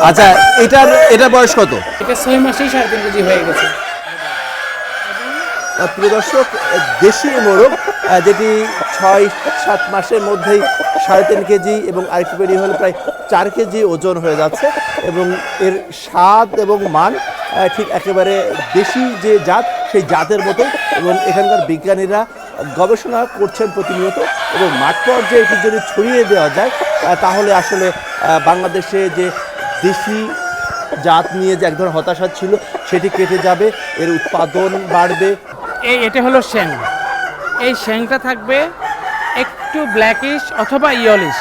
আচ্ছা, এটা বয়স কত? এটা 6 মাসেই 3.5 কেজি হয়ে গেছে। প্রিয় দর্শক, দেশি মোরগ যেটি 6-7 মাসের মধ্যেই 3.5 কেজি এবং আরেকটু বেরিয়ে হলে প্রায় 4 কেজি ওজন হয়ে যাচ্ছে এবং এর স্বাদ এবং মান ঠিক একেবারে দেশি যে জাত সেই জাতের মতো। এবং এখানকার বিজ্ঞানীরা গবেষণা করছেন প্রতিনিয়ত এবং মাঠ পর্যায়ে এটি যদি ছড়িয়ে দেওয়া যায় তাহলে আসলে বাংলাদেশে যে দেশি জাত নিয়ে যে এক ধরনের হতাশা ছিল সেটি কেটে যাবে, এর উৎপাদন বাড়বে। এটা হলো শ্যাং। এই শ্যাংটা থাকবে একটু ব্ল্যাকিশ অথবা ইয়লিশ।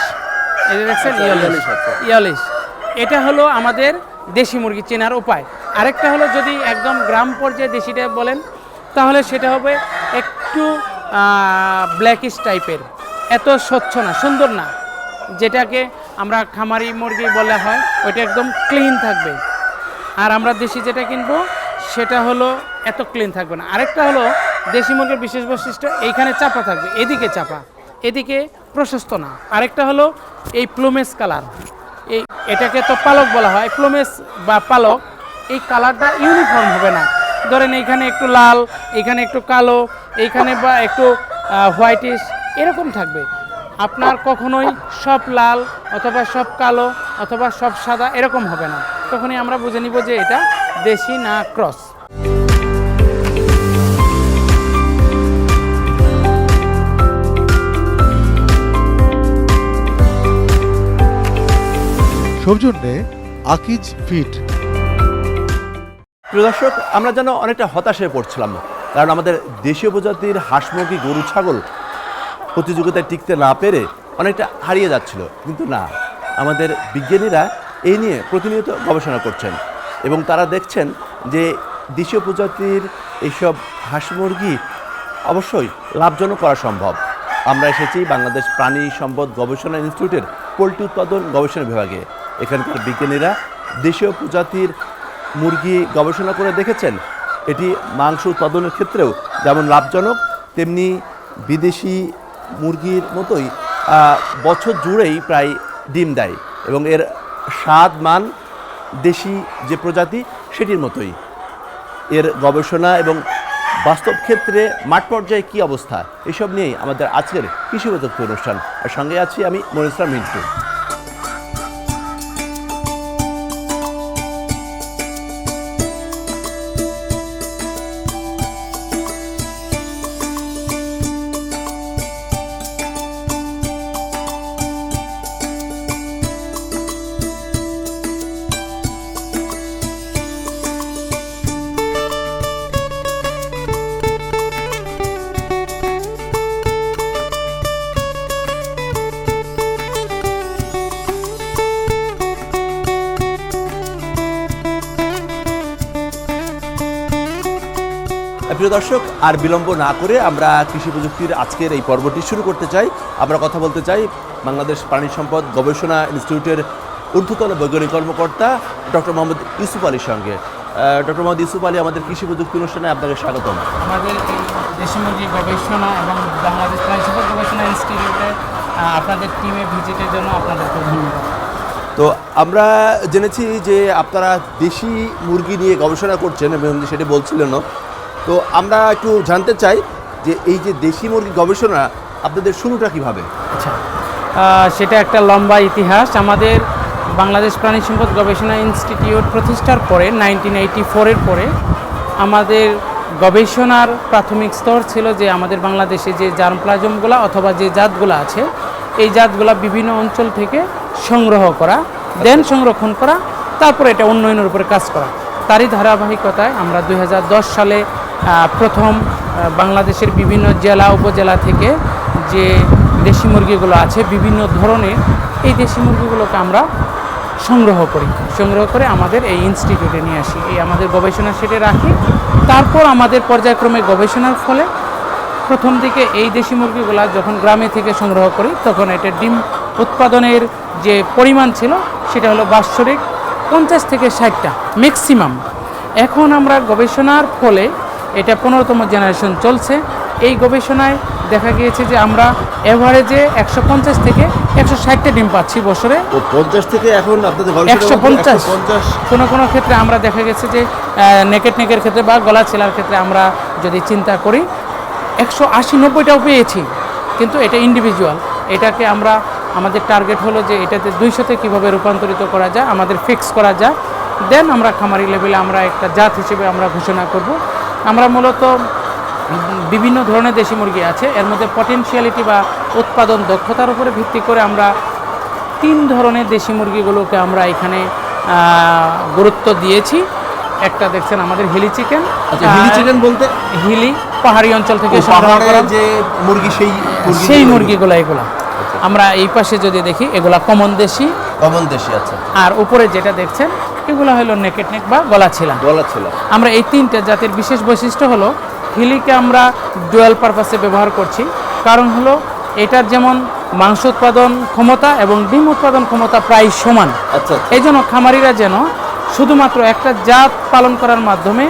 এটা দেখছেন, ইয়লিশ। এটা হলো আমাদের দেশি মুরগি চেনার উপায়। আরেকটা হলো যদি একদম গ্রাম পর্যায়ে দেশিটা বলেন তাহলে সেটা হবে একটু ব্ল্যাকিশ টাইপের, এত স্বচ্ছ না, সুন্দর না, যেটাকে আমরা খামারি মুরগি বলা হয়, ওইটা একদম ক্লিন থাকবে। আর আমরা দেশি যেটা কিনবো সেটা হলো এত ক্লিন থাকবে না। আরেকটা হলো দেশি মুরগির বিশেষ বৈশিষ্ট্য, এইখানে চাপা থাকবে, এদিকে চাপা, এদিকে প্রশস্ত না। আরেকটা হলো এই প্লুমেজ কালার, এটাকে তো পালক বলা হয়, প্লুমেজ বা পালক, এই কালারটা ইউনিফর্ম হবে না। ধরেন এইখানে একটু লাল, এইখানে একটু কালো, এইখানে বা একটু হোয়াইটিশ, এরকম থাকবে। আপনার কখনোই সব লাল অথবা সব কালো অথবা সব সাদা এরকম হবে না। তখনই আমরা বুঝে নিব যে এটা দেশি না ক্রস। সৌজন্যে আকিজ ফিড। প্রিয় দর্শক, আমরা যেন অনেকটা হতাশায় পড়ছিলাম, কারণ আমাদের দেশীয় প্রজাতির হাঁস মুরগি, গরু, ছাগল প্রতিযোগিতায় টিকতে না পেরে অনেকটা হারিয়ে যাচ্ছিল। কিন্তু না, আমাদের বিজ্ঞানীরা এই নিয়ে প্রতিনিয়ত গবেষণা করছেন এবং তারা দেখছেন যে দেশীয় প্রজাতির এইসব হাঁস মুরগি অবশ্যই লাভজনক করা সম্ভব। আমরা এসেছি বাংলাদেশ প্রাণী সম্পদ গবেষণা ইনস্টিটিউটের পোলট্রি উৎপাদন গবেষণা বিভাগে। এখানকার বিজ্ঞানীরা দেশীয় প্রজাতির মুরগি গবেষণা করে দেখেছেন এটি মাংস উৎপাদনের ক্ষেত্রেও যেমন লাভজনক, তেমনি বিদেশি মুরগির মতোই বছর জুড়েই প্রায় ডিম দেয় এবং এর স্বাদ মান দেশি যে প্রজাতি সেটির মতোই। এর গবেষণা এবং বাস্তব ক্ষেত্রে মাঠ পর্যায়ে কী অবস্থা, এসব নিয়েই আমাদের আজকের কৃষি প্রযুক্তি অনুষ্ঠান। আর সঙ্গে আছি আমি মনির ইসলাম মিন্টু। প্রিয় দর্শক, আর বিলম্ব না করে আমরা কৃষি প্রযুক্তির আজকের এই পর্বটি শুরু করতে চাই। আমরা কথা বলতে চাই বাংলাদেশ প্রাণী সম্পদ গবেষণা ইনস্টিটিউটের ঊর্ধ্বতন বৈজ্ঞানিক কর্মকর্তা ডক্টর মোহাম্মদ ইউসুফ আলীর সঙ্গে। ডক্টর মোহাম্মদ ইউসুফ আলী, আমাদের কৃষি প্রযুক্তি অনুষ্ঠানে আপনাকে স্বাগতম। আমাদের এই দেশি মুরগি গবেষণা এবং বাংলাদেশ প্রাণী সম্পদ গবেষণা ইনস্টিটিউটে আপনাদের টিমে ভিজিটের জন্য আপনাদেরকে ধন্যবাদ। তো আমরা জেনেছি যে আপনারা দেশি মুরগি নিয়ে গবেষণা করছেন এবং সেটি বলছিলেনও। তো আমরা একটু জানতে চাই যে এই যে দেশি মুরগি গবেষণা আপনাদের শুরুটা কীভাবে? আচ্ছা, সেটা একটা লম্বা ইতিহাস। আমাদের বাংলাদেশ প্রাণী সম্পদ গবেষণা ইনস্টিটিউট প্রতিষ্ঠার পরে 1984-এর পরে আমাদের গবেষণার প্রাথমিক স্তর ছিল যে আমাদের বাংলাদেশে যে জার্মপ্লাজমগুলো অথবা যে জাতগুলো আছে এই জাতগুলো বিভিন্ন অঞ্চল থেকে সংগ্রহ করা, দেন সংরক্ষণ করা, তারপর এটা উন্নয়নের উপরে কাজ করা। তারই ধারাবাহিকতায় আমরা 2010 সালে প্রথম বাংলাদেশের বিভিন্ন জেলা উপজেলা থেকে যে দেশি মুরগিগুলো আছে বিভিন্ন ধরনের, এই দেশি মুরগিগুলোকে আমরা সংগ্রহ করে আমাদের এই ইনস্টিটিউটে নিয়ে আসি, এই আমাদের গবেষণা সেটে রাখি। তারপর আমাদের পর্যায়ক্রমে গবেষণার ফলে প্রথম দিকে এই দেশি মুরগিগুলো যখন গ্রামে থেকে সংগ্রহ করি তখন এটা ডিম উৎপাদনের যে পরিমাণ ছিল সেটা হলো বাৎসরিক 50 থেকে 60টা ম্যাক্সিমাম। এখন আমরা গবেষণার ফলে এটা 15তম জেনারেশন চলছে। এই গবেষণায় দেখা গিয়েছে যে আমরা এভারেজে 150 থেকে 160টা ডিম পাচ্ছি বছরে। তো 50 থেকে এখন আপনাদের 150 150 কোনো কোনো ক্ষেত্রে আমরা দেখা গেছে যে নেকের ক্ষেত্রে বা গলা ছেলার ক্ষেত্রে আমরা যদি চিন্তা করি 180-90টাও পেয়েছি, কিন্তু এটা ইন্ডিভিজুয়াল। এটাকে আমরা আমাদের টার্গেট হলো যে এটাতে 200তে কীভাবে রূপান্তরিত করা যায়, আমাদের ফিক্স করা যায়, দেন আমরা খামারি লেভেলে আমরা একটা জাত হিসেবে আমরা ঘোষণা করব। আমরা মূলত বিভিন্ন ধরনের দেশি মুরগি আছে, এর মধ্যে পটেনশিয়ালিটি বা উৎপাদন দক্ষতার উপরে ভিত্তি করে আমরা 3 ধরনের দেশি মুরগিগুলোকে আমরা এখানে গুরুত্ব দিয়েছি। একটা দেখছেন আমাদের হিলি চিকেন। আচ্ছা, হিলি চিকেন বলতে হিলি পাহাড়ি অঞ্চল থেকে সংগ্রহ করা যে মুরগি, সেই মুরগিগুলো এগুলা। আমরা এই পাশে যদি দেখি এগুলা কমন দেশি। আচ্ছা, আর উপরে যেটা দেখছেন এগুলো হলো নেকেট নেক বা গলা ছিলা। আমরা এই 3টে জাতের বিশেষ বৈশিষ্ট্য হলো হিলিকে আমরা ডুয়াল পারপাসে ব্যবহার করছি, কারণ হলো এটার যেমন মাংস উৎপাদন ক্ষমতা এবং ডিম উৎপাদন ক্ষমতা প্রায় সমান। আচ্ছা, এই জন্য খামারিরা যেন শুধুমাত্র একটা জাত পালন করার মাধ্যমে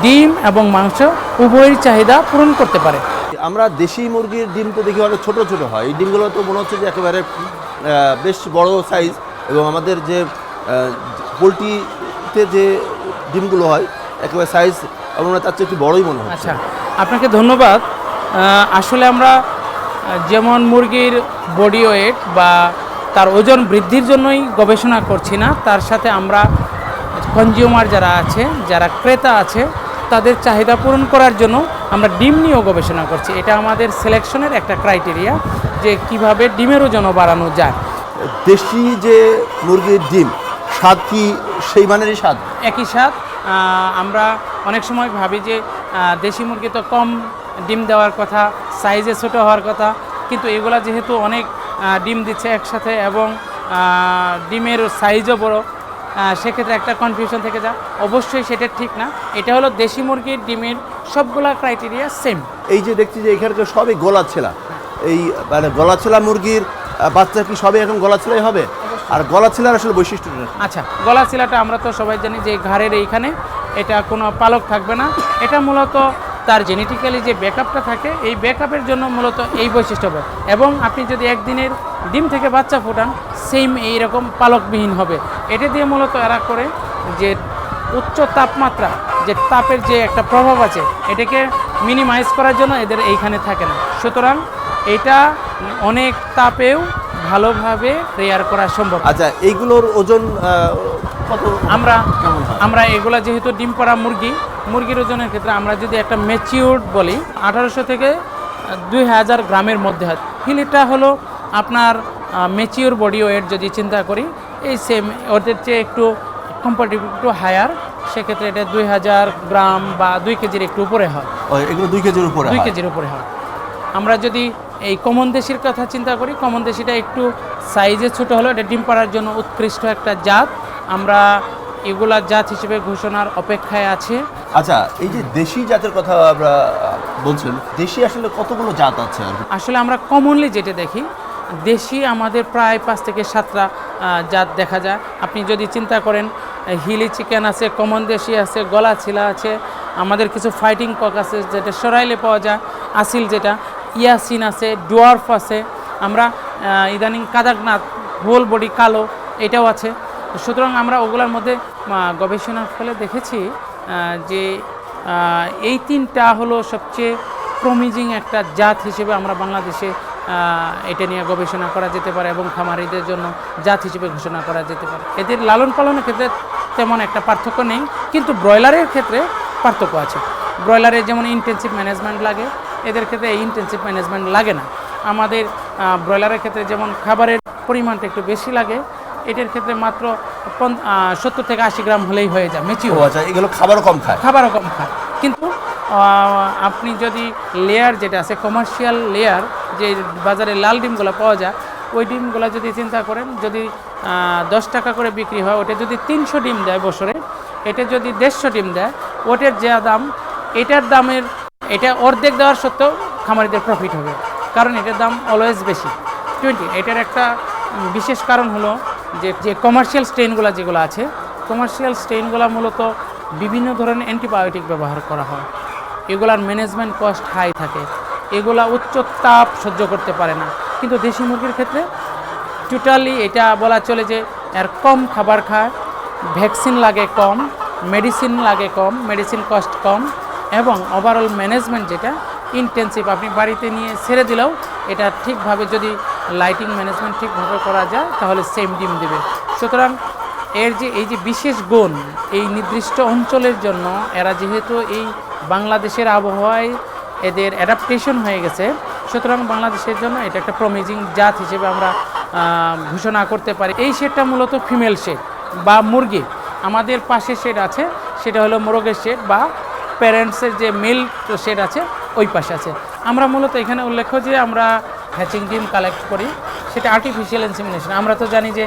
ডিম এবং মাংস উভয়ের চাহিদা পূরণ করতে পারে। আমরা দেশি মুরগির ডিম তো দেখি অনেক ছোট ছোট হয়, এই ডিমগুলো তো মনে হচ্ছে যে একেবারে বেশ বড় সাইজ, এবং আমাদের যে পোলট্রিতে যে ডিমগুলো হয় একেবারে সাইজ আমরা তার চেয়ে একটু বড়ই মনে হচ্ছে। আচ্ছা, আপনাকে ধন্যবাদ। আসলে আমরা যেমন মুরগির বডি ওয়েট বা তার ওজন বৃদ্ধির জন্যই গবেষণা করছি না, তার সাথে আমরা কনজিউমার যারা আছে, যারা ক্রেতা আছে, তাদের চাহিদা পূরণ করার জন্য আমরা ডিম নিয়েও গবেষণা করছি। এটা আমাদের সিলেকশনের একটা ক্রাইটেরিয়া যে কিভাবে ডিমের ওজন বাড়ানো যায়। দেশি যে মুরগির ডিম স্বাদ কি সেই মানেরই স্বাদ? একই স্বাদ। আমরা অনেক সময় ভাবি যে দেশি মুরগি তো কম ডিম দেওয়ার কথা, সাইজে ছোটো হওয়ার কথা, কিন্তু এগুলা যেহেতু অনেক ডিম দিচ্ছে একসাথে এবং ডিমের সাইজও বড়, সেক্ষেত্রে একটা কনফিউশন থেকে যায়। অবশ্যই সেটা ঠিক না। এটা হলো দেশি মুরগির ডিমের সবগুলা ক্রাইটেরিয়া সেম। এই যে দেখছি যে এখানকার সবই গলা ছেলা, এই মানে গলা ছেলা মুরগির বাচ্চা কি সবই এখন গলা ছেলাই হবে? আর গলা ছেলার আসলে বৈশিষ্ট্যটা? আচ্ছা, গলা ছিলাটা আমরা তো সবাই জানি যে ঘাড়ের এইখানে এটা কোনো পালক থাকবে না। এটা মূলত তার জেনেটিক্যালি যে ব্যাকআপটা থাকে, এই ব্যাকআপের জন্য মূলত এই বৈশিষ্ট্য হবে। এবং আপনি যদি একদিনের ডিম থেকে বাচ্চা ফোটান, সেম এইরকম পালকবিহীন হবে। এটা দিয়ে মূলত এরা করে যে উচ্চ তাপমাত্রা, যে তাপের যে একটা প্রভাব আছে, এটাকে মিনিমাইজ করার জন্য এদের এইখানে থাকে না। সুতরাং এটা অনেক তাপেও ভালোভাবে রেয়ার করা সম্ভব। আচ্ছা, এইগুলোর ওজন কত? আমরা এগুলা যেহেতু ডিম পাড়া মুরগির ওজনের ক্ষেত্রে আমরা যদি একটা ম্যাচিউরড বলি 1800 থেকে 2000 গ্রামের মধ্যে হয়। হিলিটা হলো আপনার ম্যাচিউর বডি ওয়েট যদি চিন্তা করি, এই সেম ওদের চেয়ে একটু কম্পারেটিভ একটু হায়ার, সেক্ষেত্রে এটা 2000 গ্রাম বা 2 কেজির একটু উপরে হয়। এগুলো 2 কেজির উপরে? 2 কেজির উপরে হয়। আমরা যদি এই কমন দেশির কথা চিন্তা করি, কমন দেশিটা একটু সাইজে ছোট হলো, এটা ডিম পাড়ার জন্য উৎকৃষ্ট একটা জাত। আমরা এগুলা জাত হিসেবে ঘোষণার অপেক্ষায় আছে। আচ্ছা, এই যে দেশি জাতের কথা আমরা বলছেন, দেশি আসলে কতগুলো জাত আছে? আসলে আমরা কমনলি যেটা দেখি, দেশি আমাদের প্রায় 5 থেকে 7টা জাত দেখা যায়। আপনি যদি চিন্তা করেন, হিলি চিকেন আছে, কমন দেশি আছে, গলা ছিলা আছে, আমাদের কিছু ফাইটিং কক আছে যেটা সরাইলে পাওয়া যায়, আসিল যেটা, ইয়াসিন আছে, ডোয়ার্ফ আছে, আমরা ইদানিং কাদাকনাথ হোল বডি কালো এটাও আছে। সুতরাং আমরা ওগুলোর মধ্যে গবেষণার ফলে দেখেছি যে এই 3টা হলো সবচেয়ে প্রমিজিং একটা জাত হিসেবে আমরা বাংলাদেশে এটা নিয়ে গবেষণা করা যেতে পারে এবং খামারিদের জন্য জাত হিসেবে ঘোষণা করা যেতে পারে। এদের লালন পালনের ক্ষেত্রে তেমন একটা পার্থক্য নেই, কিন্তু ব্রয়লারের ক্ষেত্রে পার্থক্য আছে। ব্রয়লারের যেমন ইন্টেন্সিভ ম্যানেজমেন্ট লাগে, এদের ক্ষেত্রে এই ইন্টেন্সিভ ম্যানেজমেন্ট লাগে না। আমাদের ব্রয়লারের ক্ষেত্রে যেমন খাবারের পরিমাণটা একটু বেশি লাগে, এটার ক্ষেত্রে মাত্র 70 থেকে 80 গ্রাম হলেই হয়ে যায় ম্যাচিউর। আচ্ছা, এগুলো খাবারও কম খায়? খাবারও কম খায়, কিন্তু আপনি যদি লেয়ার যেটা আছে কমার্শিয়াল লেয়ার, যে বাজারে লাল ডিমগুলো পাওয়া যায়, ওই ডিমগুলো যদি চিন্তা করেন, যদি 10 টাকা করে বিক্রি হয়, ওটা যদি 300 ডিম দেয় বছরে, এটা যদি 150 ডিম দেয়, ওটার যা দাম, এটার দামের এটা অর্ধেক দেওয়ার সত্ত্বেও খামারিদের প্রফিট হবে, কারণ এটার দাম অলওয়েজ বেশি 20। এটার একটা বিশেষ কারণ হলো যে কমার্শিয়াল স্ট্রেনগুলো যেগুলো আছে, কমার্শিয়াল স্ট্রেনগুলো মূলত বিভিন্ন ধরনের অ্যান্টিবায়োটিক ব্যবহার করা হয়, এগুলার ম্যানেজমেন্ট কস্ট হাই থাকে। এগুলা উচ্চ তাপ সহ্য করতে পারে না। কিন্তু দেশি মুরগির ক্ষেত্রে টোটালি এটা বলা চলে যে এর কম খাবার খায়, ভ্যাকসিন লাগে কম, মেডিসিন লাগে কম, মেডিসিন কস্ট কম, এবং ওভারঅল ম্যানেজমেন্ট যেটা ইন্টেন্সিভ। আপনি বাড়িতে নিয়ে ছেড়ে দিলেও এটা ঠিকভাবে যদি লাইটিং ম্যানেজমেন্ট ঠিকভাবে করা যায় তাহলে সেম ডিম দেবে। সুতরাং এর যে এই যে বিশেষ গুণ, এই নির্দিষ্ট অঞ্চলের জন্য এরা যেহেতু এই বাংলাদেশের আবহাওয়ায় এদের অ্যাডাপ্টেশন হয়ে গেছে, সুতরাং বাংলাদেশের জন্য এটা একটা প্রমিজিং জাত হিসেবে আমরা ঘোষণা করতে পারি। এই শেডটা মূলত ফিমেল শেড বা মুরগি। আমাদের পাশে শেড আছে, সেটা হলো মোরগের শেড বা প্যারেন্টসের যে মেল শেড আছে ওই পাশে আছে। আমরা মূলত এখানে উল্লেখ্য যে আমরা হ্যাচিং ডিম কালেক্ট করি, সেটা আর্টিফিশিয়াল ইনসেমিনেশন। আমরা তো জানি যে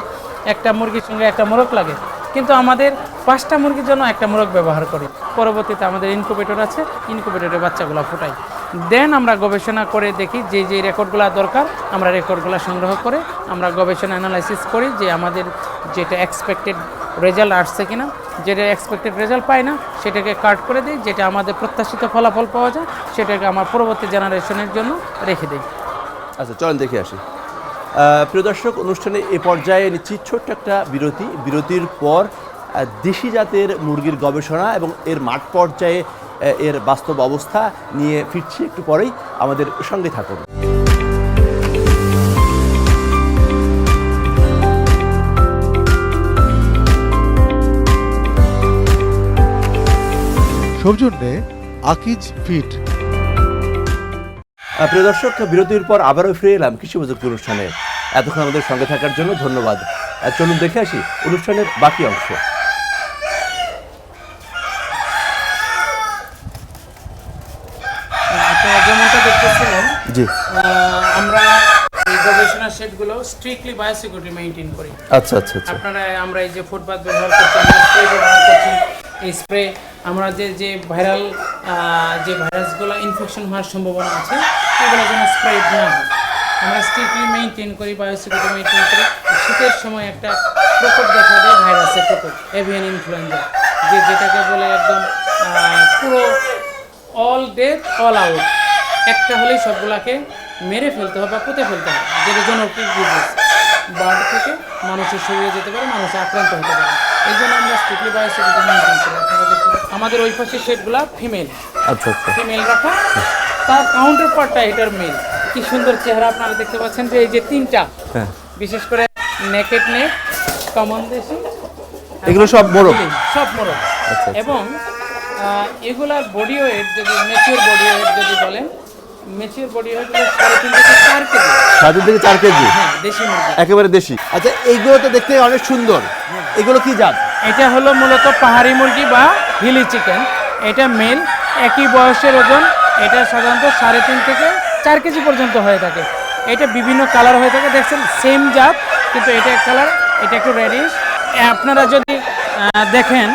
একটা মুরগির সঙ্গে একটা মোরগ লাগে, কিন্তু আমাদের 5টা মুরগির জন্য একটা মোরগ ব্যবহার করি। পরবর্তীতে আমাদের ইনকুবেটর আছে, ইনকুবেটরে বাচ্চাগুলো ফোটাই। দেন আমরা গবেষণা করে দেখি যে যে রেকর্ডগুলো দরকার, আমরা রেকর্ডগুলো সংগ্রহ করে আমরা গবেষণা অ্যানালাইসিস করি যে আমাদের যেটা এক্সপেক্টেড রেজাল্ট আসছে কিনা। যেটা এক্সপেক্টেড রেজাল্ট পাই না সেটাকে কাট করে দিই, যেটা আমাদের প্রত্যাশিত ফলাফল পাওয়া যায় সেটাকে আমার পরবর্তী জেনারেশনের জন্য রেখে দিই। আচ্ছা, চলেন দেখে আসি। প্রিয় দর্শক, অনুষ্ঠানে এ পর্যায়ে নিচ্ছি ছোট্ট একটা বিরতির পর দেশি জাতের মুরগির গবেষণা এবং এর মাঠ পর্যায়ে এর বাস্তব অবস্থা নিয়ে ফিরছি একটু পরেই। আমাদের সঙ্গে থাকুন। সৌজন্যে আকিজ ফিট। প্রিয় দর্শক, বিরতির পর আবারও ফিরে এলাম কৃষি প্রযুক্তি অনুষ্ঠানে। এতক্ষণ আমাদের সঙ্গে থাকার জন্য ধন্যবাদ। চলুন দেখে আসি অনুষ্ঠানের বাকি অংশ। আপনারা যেমনটা দেখতেছিলেন, জি, আমরা এই গবেষণা সেটগুলো স্ট্রিক্টলি বায়োসিকিউরিটি মেইনটেইন করি। আচ্ছা আচ্ছা আচ্ছা। আপনারা আমরা এই যে ফুটপাথ ব্যবহার করছি, আমরা স্প্রে ব্যবহার করছি। এই স্প্রে আমরা যে ভাইরাল যে ভাইরাসগুলো ইনফেকশন হওয়ার সম্ভাবনা আছে এগুলো যেন স্প্রেড না হয়, আমরা স্ট্রিক্টলি মেইনটেইন করি, বায়োসিকিউরিটি মেইনটেইন করি। শীতের সময় একটা প্রকোপ দেখা দেয়, ভাইরাসের প্রকোপ, এভিয়ান ইনফ্লুয়েঞ্জা, যেটাকে বলে একদম পুরো অল ডেথ অল আউট। একটা হলেই সবগুলাকে মেরে ফেলতে হবে বা পুঁতে ফেলতে হবে, যেটা জনপ্রিয় ডিজিজ। বার্ড থেকে মানুষের শরীরে যেতে পারে, মানুষ আক্রান্ত হতে পারে। এই জন্য আমরা স্ট্রিক্টলি বায়োসিকিউরিটি মেইনটেইন করি। আপনারা দেখতে পাচ্ছেন আমাদের ওই পাশের শেডগুলা ফিমেল, আচ্ছা আচ্ছা। ফিমেল রাখা, তার কাউন্টার পার্টটা এটার মেল। কি সুন্দর চেহারা আপনারা দেখতে পাচ্ছেন যে এই যে 3টা, হ্যাঁ, বিশেষ করে নেকেড নেক, কমন দেশি, এগুলো সব মোরগ, সব মোরগ। আচ্ছা। এবং এগুলার বডি ওয়েট যদি ম্যাচিওর বডি ওয়েট যদি বলেন, ম্যাচিওর বডি ওয়েট হলো 3.5 থেকে 4 কেজি। 7 থেকে 4 কেজি, হ্যাঁ, দেশি মুরগি, একেবারে দেশি। আচ্ছা, এইগুলো তো দেখতে অনেক সুন্দর। এগুলো কি জাত? এটা হলো মূলত পাহাড়ি মুরগি বা হিলি চিকেন। এটা মেল, একই বয়সের ওজন। এটা সাধারণত 3.5 থেকে 4 কেজি পর্যন্ত হয়ে থাকে। এটা বিভিন্ন কালার হয়ে থাকে, দেখছেন সেম জাত, কিন্তু এটা কালার, এটা একটু রেডিশ। আপনারা যদি দেখেন,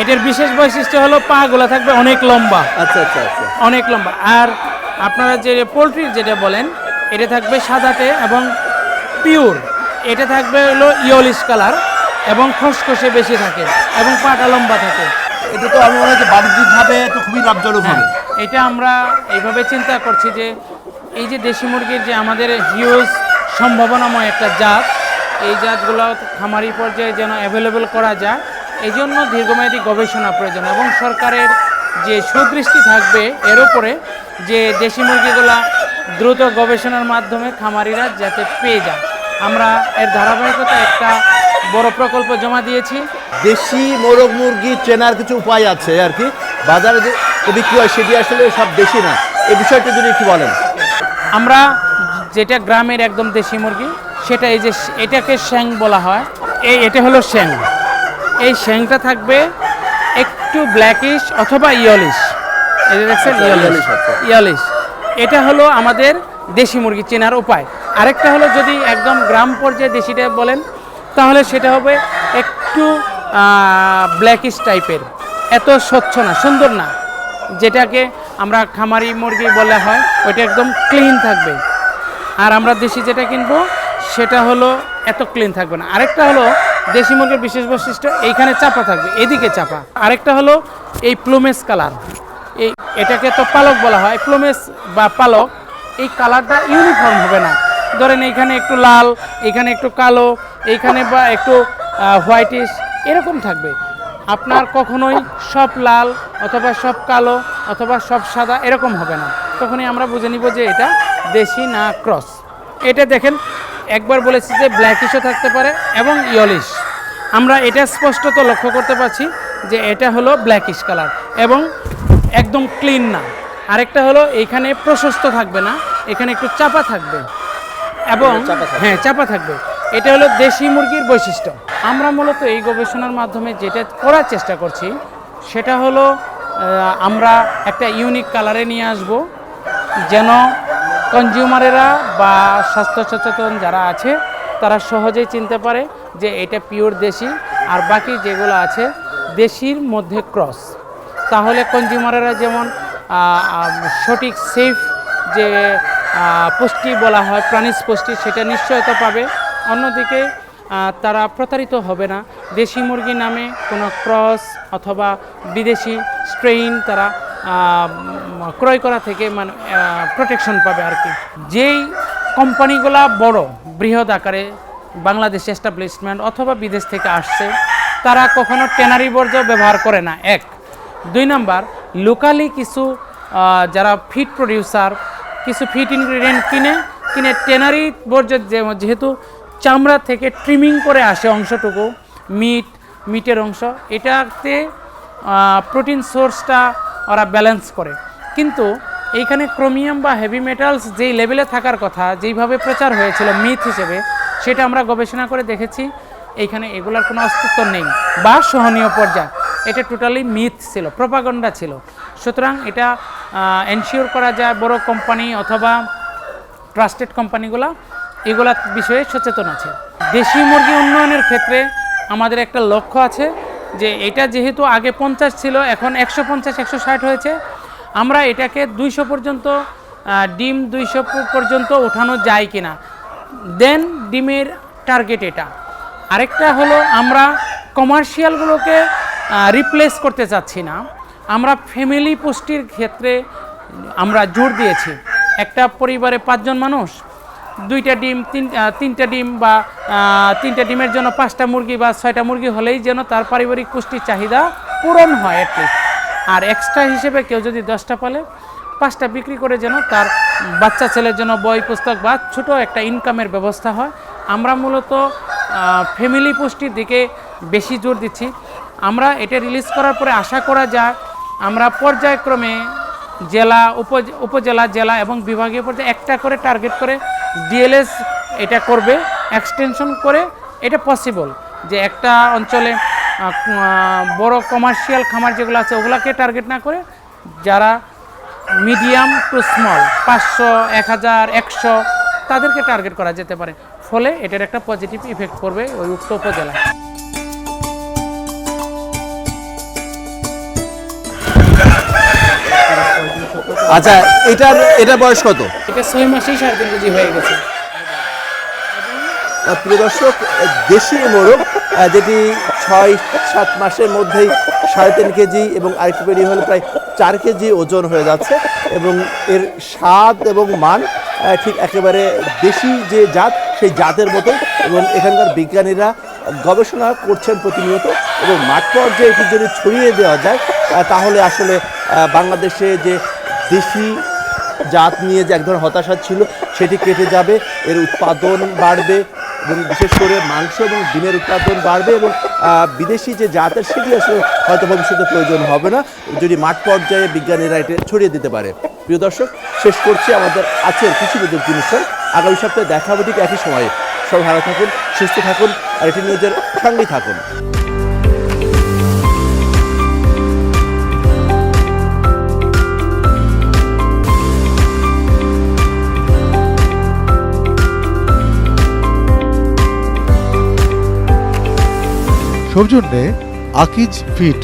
এটার বিশেষ বৈশিষ্ট্য হলো পাগুলো থাকবে অনেক লম্বা, আচ্ছা আচ্ছা আচ্ছা। অনেক লম্বা। আর আপনারা যে পোলট্রির যেটা বলেন, এটা থাকবে সাদাতে এবং পিওর। এটা থাকবে হলো ইয়লিশ কালার এবং খসখসে বেশি থাকে এবং পাটা লম্বা থাকে। এটা তো আমি মনে হয় যে বাণিজ্যিকভাবে তো খুবই লাভজনক হবে। এটা আমরা এইভাবে চিন্তা করছি যে এই যে দেশি মুরগির যে আমাদের হিউজ সম্ভাবনাময় একটা জাত, এই জাতগুলো খামারি পর্যায়ে যেন অ্যাভেলেবল করা যায়, এই জন্য দীর্ঘমেয়াদী গবেষণা প্রয়োজন এবং সরকারের যে সুদৃষ্টি থাকবে এর উপরে যে দেশি মুরগিগুলা দ্রুত গবেষণার মাধ্যমে খামারিরা যাতে পেয়ে যায়। আমরা এর ধারাবাহিকতা একটা বড় প্রকল্প জমা দিয়েছি। দেশি মোরগ মুরগি চেনার কিছু উপায় আছে আর কি, বাজারে যে বিক্রি হয় সেটি আসলে সব দেশি না, এই বিষয়টা যদি একটু বলেন। আমরা যেটা গ্রামের একদম দেশি মুরগি, সেটা এই যে এটাকে শ্যাং বলা হয়, এটা হলো শ্যাং। এই শ্যাংটা থাকবে একটু ব্ল্যাকিশ অথবা ইয়লিশ। এই যে দেখছেন, ইয়লিশ। এটা হলো আমাদের দেশি মুরগি চেনার উপায়। আরেকটা হলো যদি একদম গ্রাম পর্যায়ে দেশিটা বলেন, তাহলে সেটা হবে একটু ব্ল্যাকিশ টাইপের, এত স্বচ্ছ না, সুন্দর না, যেটাকে আমরা খামারি মুরগি বলা হয়, ওইটা একদম ক্লিন থাকবে। আর আমরা দেশি যেটা কিনবো সেটা হলো এত ক্লিন থাকবে না। আরেকটা হলো দেশি মুরগির বিশেষ বৈশিষ্ট্য, এইখানে চাপা থাকবে, এদিকে চাপা। আরেকটা হলো এই প্লুমেজ কালার, এটাকে তো পালক বলা হয়, প্লুমেজ বা পালক, এই কালারটা ইউনিফর্ম হবে না। ধরেন এইখানে একটু লাল, এইখানে একটু কালো, এইখানে বা একটু হোয়াইটিশ এরকম থাকবে। আপনার কখনোই সব লাল অথবা সব কালো অথবা সব সাদা এরকম হবে না। তখনই আমরা বুঝে নিব যে এটা দেশি না ক্রস। এটা দেখেন, একবার বলেছি যে ব্ল্যাকিশও থাকতে পারে এবং ইয়লিশ। আমরা এটা স্পষ্টত লক্ষ্য করতে পারছি যে এটা হলো ব্ল্যাকিশ কালার এবং একদম ক্লিন না। আরেকটা হলো এইখানে প্রশস্ত থাকবে না, এখানে একটু চাপা থাকবে এবং হ্যাঁ চাপা থাকবে। এটা হলো দেশি মুরগির বৈশিষ্ট্য। আমরা মূলত এই গবেষণার মাধ্যমে যেটা করার চেষ্টা করছি সেটা হলো আমরা একটা ইউনিক কালারে নিয়ে আসব, যেন কনজিউমারেরা বা স্বাস্থ্য সচেতন যারা আছে তারা সহজেই চিনতে পারে যে এটা পিওর দেশি আর বাকি যেগুলো আছে দেশির মধ্যে ক্রস। তাহলে কনজিউমারেরা যেমন সঠিক সেফ যে পুষ্টি বলা হয়, প্রাণীজ পুষ্টি, সেটা নিশ্চয়তা পাবে। অন্যদিকে তারা প্রতারিত হবে না। দেশি মুরগি নামে কোনো ক্রস অথবা বিদেশি স্ট্রেইন তারা ক্রয় করা থেকে মানে প্রোটেকশন পাবে আর কি। যেই কোম্পানিগুলা বড় বৃহৎ আকারে বাংলাদেশে এস্টাবলিশমেন্ট অথবা বিদেশ থেকে আসছে তারা কখনো ট্যানারি বর্জ্য ব্যবহার করে না, এক। 2 নাম্বার, লোকালি কিছু যারা ফিড প্রডিউসার কিছু ফিড ইনগ্রিডিয়েন্ট কিনে ট্যানারি বর্জ্য যেহেতু চামড়া থেকে ট্রিমিং করে আসে অংশটুকু মিটের অংশ, এটাতে প্রোটিন সোর্সটা ওরা ব্যালেন্স করে। কিন্তু এইখানে ক্রোমিয়াম বা হেভি মেটালস যেই লেভেলে থাকার কথা, যেইভাবে প্রচার হয়েছিল মিথ হিসেবে, সেটা আমরা গবেষণা করে দেখেছি এইখানে এগুলার কোনো অস্তিত্ব নেই বা সহনীয় পর্যায়ে। এটা টোটালি মিথ ছিল, প্রপাগান্ডা ছিল। সুতরাং এটা এনশিওর করা যায় বড় কোম্পানি অথবা ট্রাস্টেড কোম্পানিগুলো এগুলা বিষয়ে সচেতন আছে। দেশি মুরগি উন্নয়নের ক্ষেত্রে আমাদের একটা লক্ষ্য আছে যে এটা যেহেতু আগে 50 ছিল, এখন 150-160 হয়েছে। আমরা এটাকে 200 পর্যন্ত ডিম 200 পর্যন্ত ওঠানো যায় কিনা, দেন ডিমের টার্গেট এটা। আরেকটা হলো আমরা কমার্শিয়ালগুলোকে রিপ্লেস করতে চাচ্ছি না, আমরা ফ্যামিলি পুষ্টির ক্ষেত্রে আমরা জোর দিয়েছি। একটা পরিবারে 5 জন মানুষ, 2টা ডিম 3টা ডিম বা 3টা ডিমের জন্য 5টা মুরগি বা 6টা মুরগি হলেই যেন তার পারিবারিক পুষ্টির চাহিদা পূরণ হয় অ্যাটলিস্ট। আর এক্সট্রা হিসেবে কেউ যদি 10টা পালে 5টা বিক্রি করে যেন তার বাচ্চা ছেলের জন্য বই পুস্তক বা ছোট একটা ইনকামের ব্যবস্থা হয়। আমরা মূলত ফ্যামিলি পুষ্টির দিকে বেশি জোর দিচ্ছি। আমরা এটা রিলিজ করার পরে আশা করা যায় আমরা পর্যায়ক্রমে জেলা, উপজেলা, জেলা এবং বিভাগীয় পর্যায়ে একটা করে টার্গেট করে ডিএলএস এটা করবে, এক্সটেনশন করে। এটা পসিবল যে একটা অঞ্চলে বড় কমার্শিয়াল খামার যেগুলো আছে ওগুলোকে টার্গেট না করে যারা মিডিয়াম টু স্মল 500, 1000, 100 তাদেরকে টার্গেট করা যেতে পারে। ফলে এটার একটা পজিটিভ ইফেক্ট পড়বে ওই উক্ত উপজেলায়। আচ্ছা, এটা বয়স কত? এটা 6 মাসেই 3.5 কেজি হয়ে গেছে। প্রিয় দর্শক, দেশি মোরগ যেটি 6-7 মাসের মধ্যেই 3.5 কেজি এবং আরেকটু বেরিয়ে হলে প্রায় 4 কেজি ওজন হয়ে যাচ্ছে এবং এর স্বাদ এবং মান ঠিক একেবারে দেশি যে জাত সেই জাতের মতো। এবং এখানকার বিজ্ঞানীরা গবেষণা করছেন প্রতিনিয়ত এবং মাঠ পর্যায়ে এটি যদি ছড়িয়ে দেওয়া যায় তাহলে আসলে বাংলাদেশে যে দেশি জাত নিয়ে যে এক ধরনের হতাশা ছিল সেটি কেটে যাবে, এর উৎপাদন বাড়বে এবং বিশেষ করে মাংস এবং ডিমের উৎপাদন বাড়বে এবং বিদেশি যে জাতের সেটি আসলে হয়তো ভবিষ্যতে প্রয়োজন হবে না যদি মাঠ পর্যায়ে বিজ্ঞানীরা এটা ছড়িয়ে দিতে পারে। প্রিয় দর্শক, শেষ করছি আমাদের আজকের কৃষি প্রযুক্তি অনুষ্ঠান। আগামী সপ্তাহে দেখা হবে ঠিক একই সময়ে। সবাই ভালো থাকুন, সুস্থ থাকুন আর এটি নিউজের সঙ্গেই থাকুন। সৌজন্যে আকিজ ফিট।